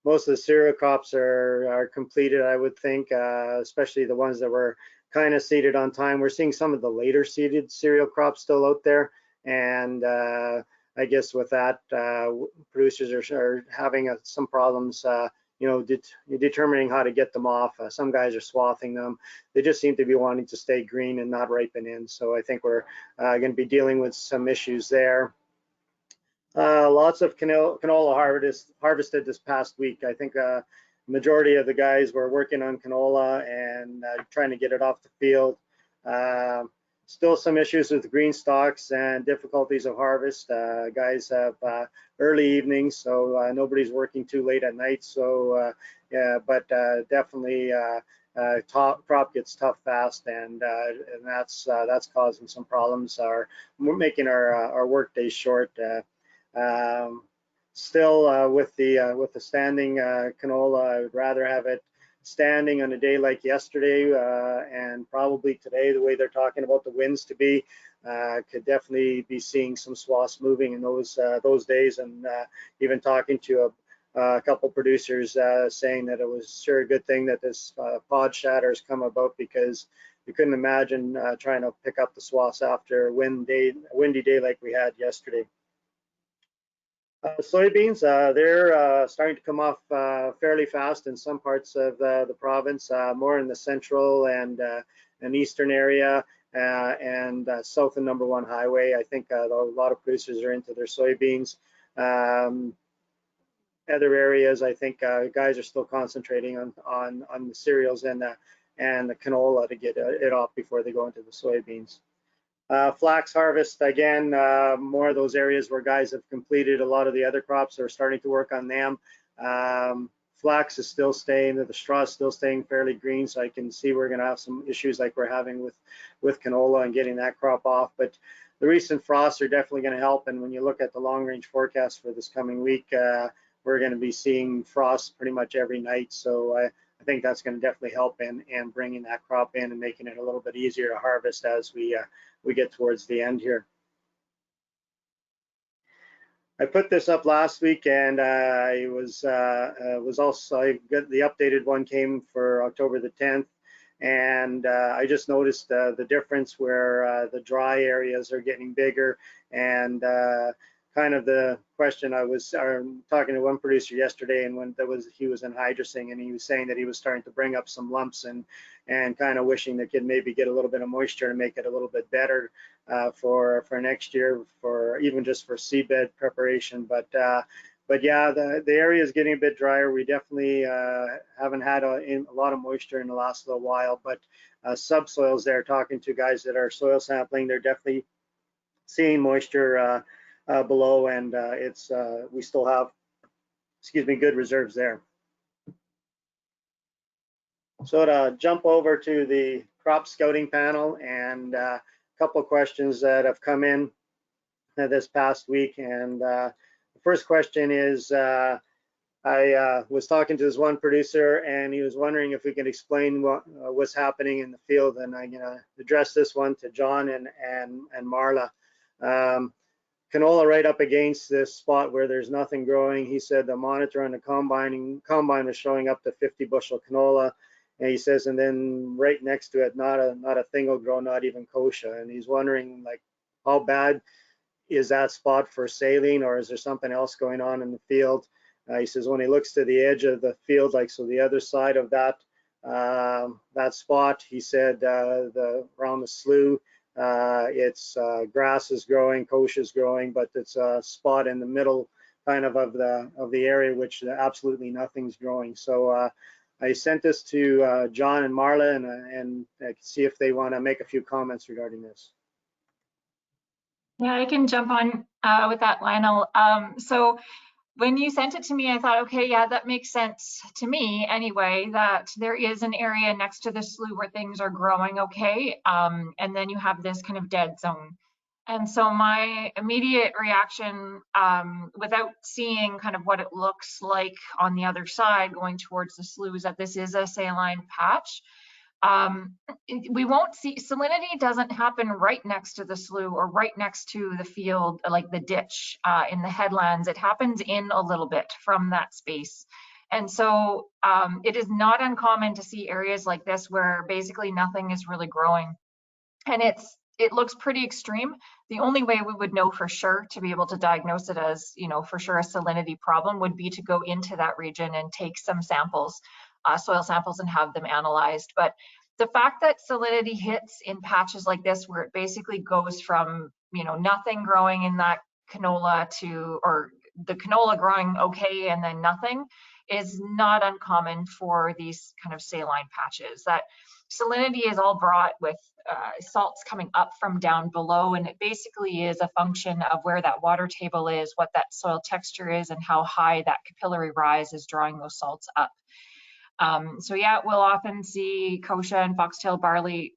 Most of the cereal crops are completed, I would think, especially the ones that were kind of seeded on time. We're seeing some of the later seeded cereal crops still out there, and I guess with that, producers are having some problems determining how to get them off. Some guys are swathing them. They just seem to be wanting to stay green and not ripen in. So I think we're going to be dealing with some issues there. Lots of canola harvested this past week. I think majority of the guys were working on canola and trying to get it off the field. Still some issues with green stalks and difficulties of harvest. Guys have early evenings, so nobody's working too late at night. So yeah, but definitely crop gets tough fast, and that's causing some problems. We're making our work days short. Still with the standing canola, I would rather have it standing on a day like yesterday and probably today, the way they're talking about the winds to be. Could definitely be seeing some swaths moving in those days, and even talking to a couple producers saying that it was sure a good thing that this pod shatter has come about, because you couldn't imagine trying to pick up the swaths after a windy day like we had yesterday. Soybeans, they're starting to come off fairly fast in some parts of the province, more in the central and eastern area and south of number 1 highway. I think a lot of producers are into their soybeans. Other areas, I think guys are still concentrating on the cereals and and the canola to get it off before they go into the soybeans. Flax harvest, again, more of those areas where guys have completed a lot of the other crops are starting to work on them. Flax is still staying, the straw is still staying fairly green, so I can see we're going to have some issues like we're having with canola and getting that crop off. But the recent frosts are definitely going to help, and when you look at the long-range forecast for this coming week, we're going to be seeing frost pretty much every night. So I think that's going to definitely help in bringing that crop in and making it a little bit easier to harvest as we get towards the end here. I put this up last week, and I was also, I got the updated one came for October the 10th, and I just noticed the difference where the dry areas are getting bigger, and kind of the question I was talking to one producer yesterday, and when he was in hydrosing, and he was saying that he was starting to bring up some lumps and kind of wishing they could maybe get a little bit of moisture to make it a little bit better for next year, for even just for seedbed preparation. But yeah, the area is getting a bit drier. We definitely haven't had a lot of moisture in the last little while, but subsoils there, talking to guys that are soil sampling, they're definitely seeing moisture below, and we still have, good reserves there. So to jump over to the crop scouting panel, and a couple of questions that have come in this past week. And the first question is, I was talking to this one producer, and he was wondering if we could explain what's happening in the field, and I'm going to address this one to John and Marla. Canola right up against this spot where there's nothing growing. He said the monitor on the combine was showing up to 50 bushel canola, and he says, and then right next to it, not a thing will grow, not even kochia. And he's wondering, like, how bad is that spot for saline, or is there something else going on in the field? He says when he looks to the edge of the field, like so the other side of that spot, he said around the slough, it's grass is growing, kochia is growing, but it's a spot in the middle kind of the area which absolutely nothing's growing. So I sent this to John and Marla, and see if they want to make a few comments regarding this. Yeah, I can jump on with that, Lionel. So when you sent it to me, I thought, okay, yeah, that makes sense to me anyway, that there is an area next to the slough where things are growing okay, and then you have this kind of dead zone. And so my immediate reaction, without seeing kind of what it looks like on the other side going towards the slough, is that this is a saline patch. We won't see, salinity doesn't happen right next to the slough or right next to the field, like the ditch in the headlands. It happens in a little bit from that space. And so it is not uncommon to see areas like this where basically nothing is really growing. And it looks pretty extreme. The only way we would know for sure to be able to diagnose it as, for sure a salinity problem would be to go into that region and take some samples, soil samples, and have them analyzed. But the fact that salinity hits in patches like this, where it basically goes from, nothing growing in that canola to, or the canola growing okay and then nothing, is not uncommon for these kind of saline patches. That salinity is all brought with salts coming up from down below, and it basically is a function of where that water table is, what that soil texture is, and how high that capillary rise is drawing those salts up. So yeah, we'll often see kochia and foxtail barley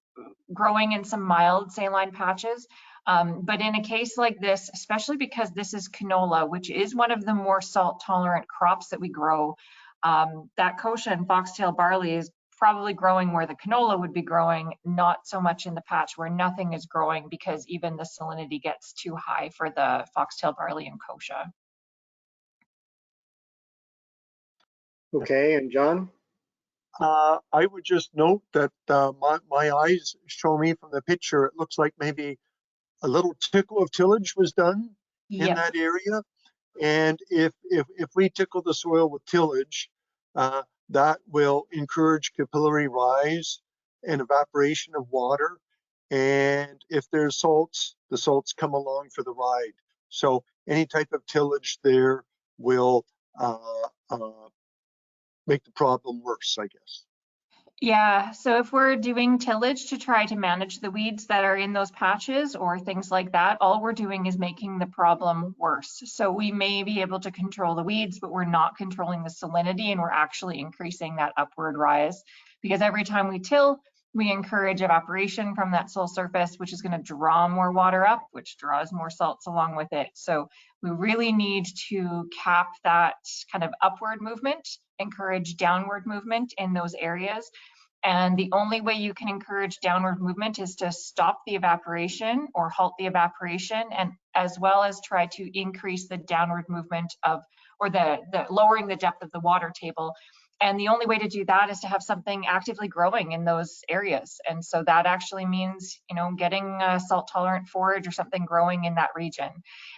growing in some mild saline patches. But in a case like this, especially because this is canola, which is one of the more salt tolerant crops that we grow, that kochia and foxtail barley is probably growing where the canola would be growing, not so much in the patch where nothing is growing, because even the salinity gets too high for the foxtail barley and kochia. Okay, and John? I would just note that my eyes show me from the picture, it looks like maybe a little tickle of tillage was done in that area. And if we tickle the soil with tillage, that will encourage capillary rise and evaporation of water. And if there's salts, the salts come along for the ride. So any type of tillage there will make the problem worse, I guess. Yeah, so if we're doing tillage to try to manage the weeds that are in those patches or things like that, all we're doing is making the problem worse. So we may be able to control the weeds, but we're not controlling the salinity, and we're actually increasing that upward rise, because every time we till, we encourage evaporation from that soil surface, which is going to draw more water up, which draws more salts along with it. So we really need to cap that kind of upward movement, encourage downward movement in those areas. And the only way you can encourage downward movement is to stop the evaporation or halt the evaporation, and as well as try to increase the downward movement of, or the lowering the depth of the water table. And the only way to do that is to have something actively growing in those areas. And so that actually means, you know, getting a salt tolerant forage or something growing in that region.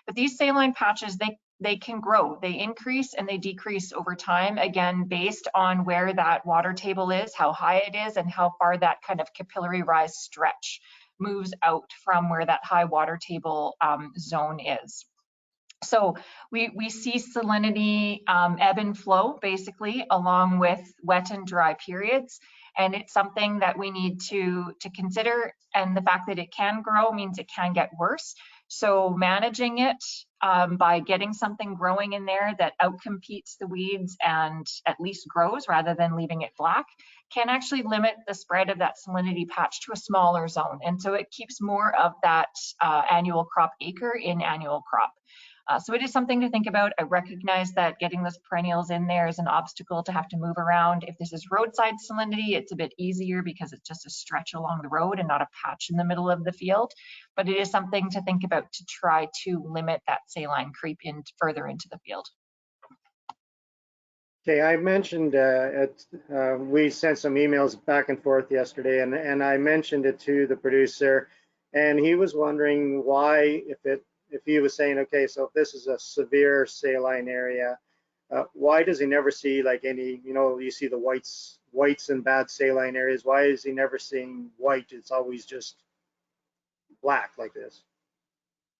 But these saline patches, they can grow, they increase and they decrease over time, again, based on where that water table is, how high it is, and how far that kind of capillary rise stretch moves out from where that high water table zone is. So we see salinity ebb and flow basically along with wet and dry periods, and it's something that we need to consider, and the fact that it can grow means it can get worse. So managing it by getting something growing in there that outcompetes the weeds and at least grows rather than leaving it black can actually limit the spread of that salinity patch to a smaller zone. And so it keeps more of that annual crop acre in annual crop. So it is something to think about. I recognize that getting those perennials in there is an obstacle to have to move around. If this is roadside salinity, it's a bit easier because it's just a stretch along the road and not a patch in the middle of the field. But it is something to think about to try to limit that saline creep in further into the field. Okay, I mentioned we sent some emails back and forth yesterday, and I mentioned it to the producer, and he was wondering why, if he was saying, okay, so if this is a severe saline area, why does he never see like any, you know, you see the whites in bad saline areas, why is he never seeing white? It's always just black like this.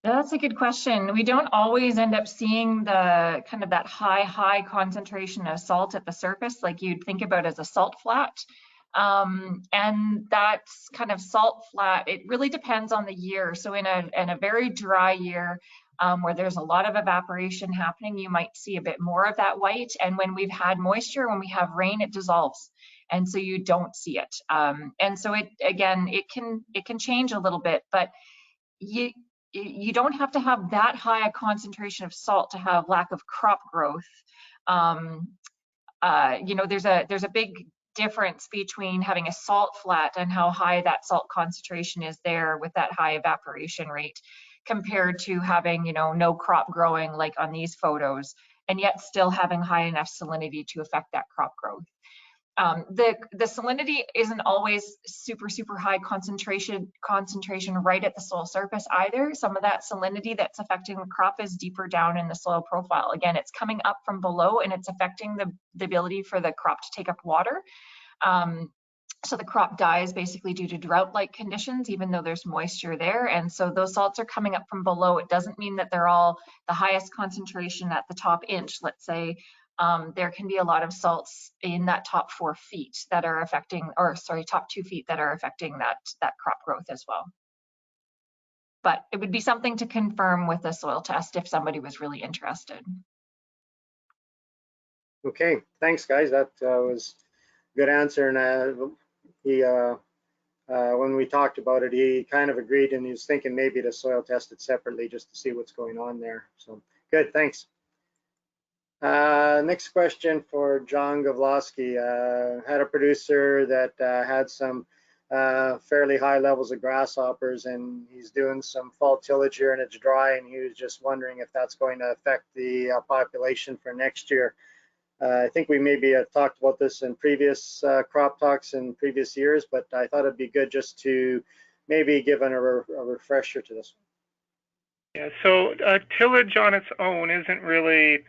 That's a good question. We don't always end up seeing the kind of that high concentration of salt at the surface like you'd think about as a salt flat. And that's kind of salt flat, it really depends on the year. So in a very dry year where there's a lot of evaporation happening, you might see a bit more of that white. And when we've had moisture, when we have rain, it dissolves. And so you don't see it. And so it can change a little bit, but you don't have to have that high a concentration of salt to have lack of crop growth. You know, there's a big difference between having a salt flat and how high that salt concentration is there with that high evaporation rate compared to having, you know, no crop growing like on these photos, and yet still having high enough salinity to affect that crop growth. The salinity isn't always super high concentration right at the soil surface either. Some of that salinity that's affecting the crop is deeper down in the soil profile. Again, it's coming up from below and it's affecting the ability for the crop to take up water. So the crop dies basically due to drought-like conditions, even though there's moisture there. And so those salts are coming up from below. It doesn't mean that they're all the highest concentration at the top inch, let's say. There can be a lot of salts in that top 4 feet that are affecting, or sorry, top 2 feet that are affecting that crop growth as well. But it would be something to confirm with a soil test if somebody was really interested. Okay, thanks guys, that was a good answer. And when we talked about it, he kind of agreed, and he was thinking maybe to soil test it separately just to see what's going on there. So good, thanks. Next question for John Gavlowski. Had a producer that had some fairly high levels of grasshoppers, and he's doing some fall tillage here and it's dry, and he was just wondering if that's going to affect the population for next year. I think we maybe have talked about this in previous crop talks in previous years, but I thought it'd be good just to maybe give a refresher to this one. Yeah, so tillage on its own isn't really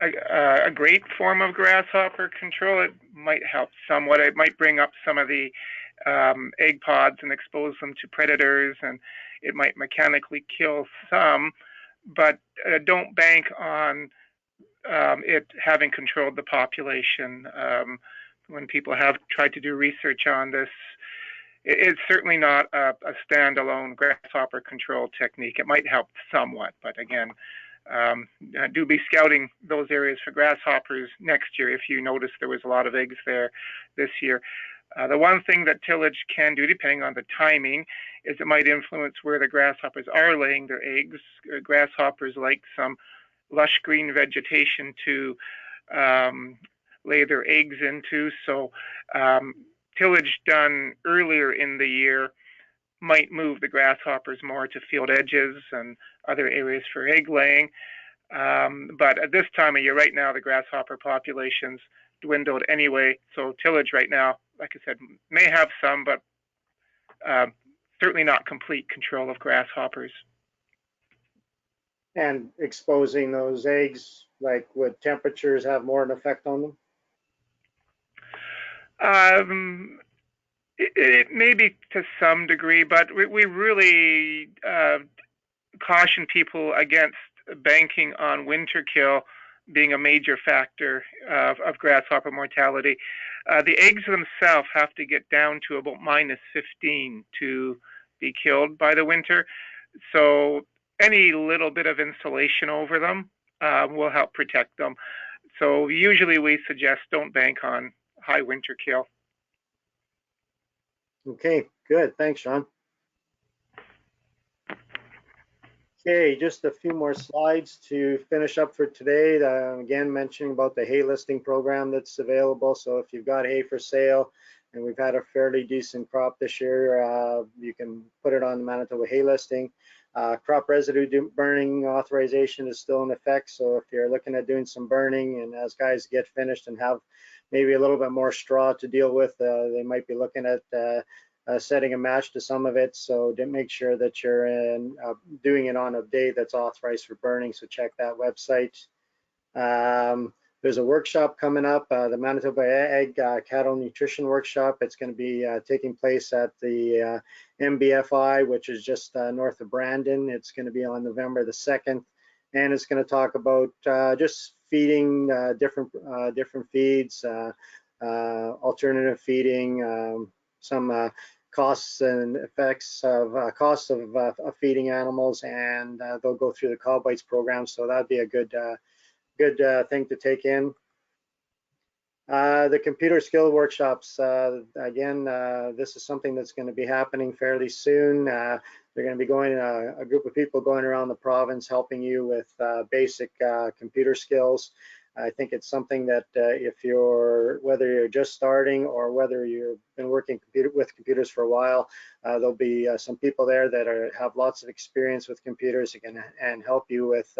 a great form of grasshopper control. It might help somewhat. It might bring up some of the egg pods and expose them to predators, and it might mechanically kill some, but don't bank on it having controlled the population. when people have tried to do research on this. It's certainly not a standalone grasshopper control technique. It might help somewhat, but again, do be scouting those areas for grasshoppers next year if you notice there was a lot of eggs there this year. The one thing that tillage can do, depending on the timing, is it might influence where the grasshoppers are laying their eggs. Grasshoppers like some lush green vegetation to lay their eggs into. So tillage done earlier in the year might move the grasshoppers more to field edges and other areas for egg laying. But at this time of year, right now, the grasshopper population's dwindled anyway. So tillage right now, like I said, may have some, but certainly not complete control of grasshoppers. And exposing those eggs, like would temperatures have more an effect on them? It may be to some degree, but we really caution people against banking on winter kill being a major factor of grasshopper mortality. The eggs themselves have to get down to about -15 to be killed by the winter. So any little bit of insulation over them will help protect them. So usually we suggest don't bank on high winter kill. Okay, good. Thanks, Sean. Okay, just a few more slides to finish up for today. Again, mentioning about the hay listing program that's available. So if you've got hay for sale, and we've had a fairly decent crop this year, you can put it on the Manitoba hay listing. Crop residue burning authorization is still in effect. So if you're looking at doing some burning, and as guys get finished and have maybe a little bit more straw to deal with, they might be looking at setting a match to some of it. So to make sure that you're doing it on a day that's authorized for burning. So check that website. There's a workshop coming up, the Manitoba Ag Cattle Nutrition Workshop. It's going to be taking place at the MBFI, which is just north of Brandon. It's going to be on November the 2nd, and it's going to talk about just feeding different feeds, alternative feeding, some costs and effects of costs of feeding animals, and they'll go through the cow bites program. So that'd be a good thing to take in. The computer skill workshops, again, this is something that's going to be happening fairly soon. They're going to be going, a group of people going around the province helping you with basic computer skills. I think it's something that whether you're just starting or whether you've been working with computers for a while, there'll be some people there that have lots of experience with computers and help you with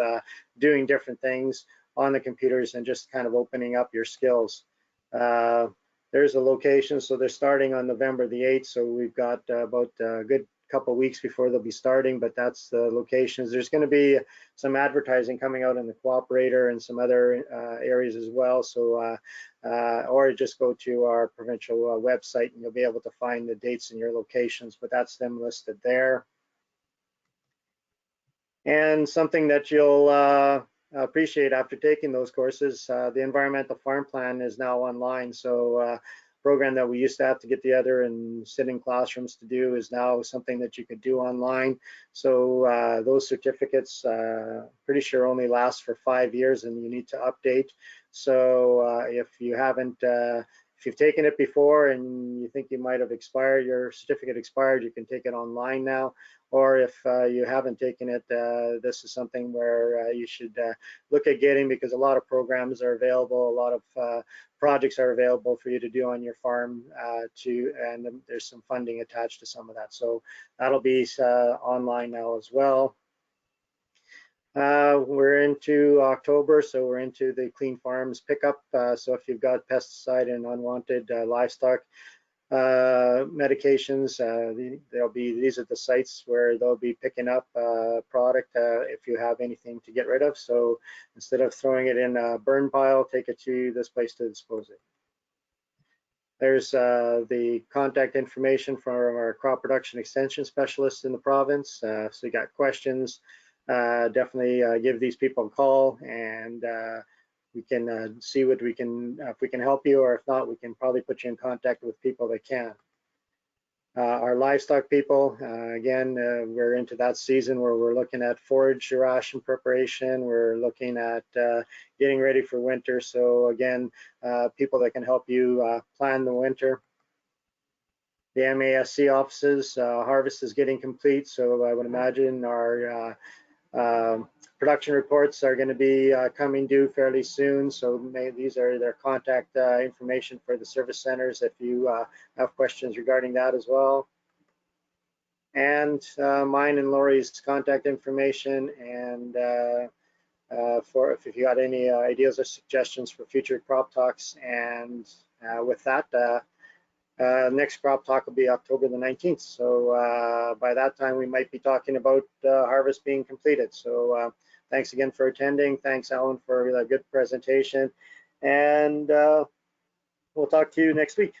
doing different things on the computers and just kind of opening up your skills. There's a location, so they're starting on November the 8th, so we've got about a good couple weeks before they'll be starting, but that's the locations. There's going to be some advertising coming out in the Cooperator and some other areas as well. So, or just go to our provincial website and you'll be able to find the dates and your locations, but that's them listed there. And something that you'll appreciate after taking those courses, the environmental farm plan is now online. So program that we used to have to get together and sit in classrooms to do is now something that you could do online. So those certificates, pretty sure only last for 5 years and you need to update. So if you've taken it before and you think you might have expired, your certificate expired, you can take it online now. Or if you haven't taken it, this is something where you should look at getting, because a lot of programs are available, a lot of projects are available for you to do on your farm and there's some funding attached to some of that. So that'll be online now as well. We're into October, so we're into the Clean Farms pickup. So if you've got pesticide and unwanted livestock medications, these are the sites where they'll be picking up product if you have anything to get rid of. So instead of throwing it in a burn pile, take it to this place to dispose it. There's the contact information from our crop production extension specialists in the province. So you got questions, definitely give these people a call, and we can see what we can, if we can help you, or if not, we can probably put you in contact with people that can. Our livestock people, again, we're into that season where we're looking at forage ration preparation. We're looking at getting ready for winter. So again, people that can help you plan the winter. The MASC offices, harvest is getting complete. So I would imagine our production reports are going to be coming due fairly soon. So these are their contact information for the service centers if you have questions regarding that as well. And mine and Lori's contact information, and for if you got any ideas or suggestions for future crop talks. And with that, next crop talk will be October the 19th. So by that time, we might be talking about harvest being completed. So thanks again for attending. Thanks, Alan, for a good presentation. And we'll talk to you next week.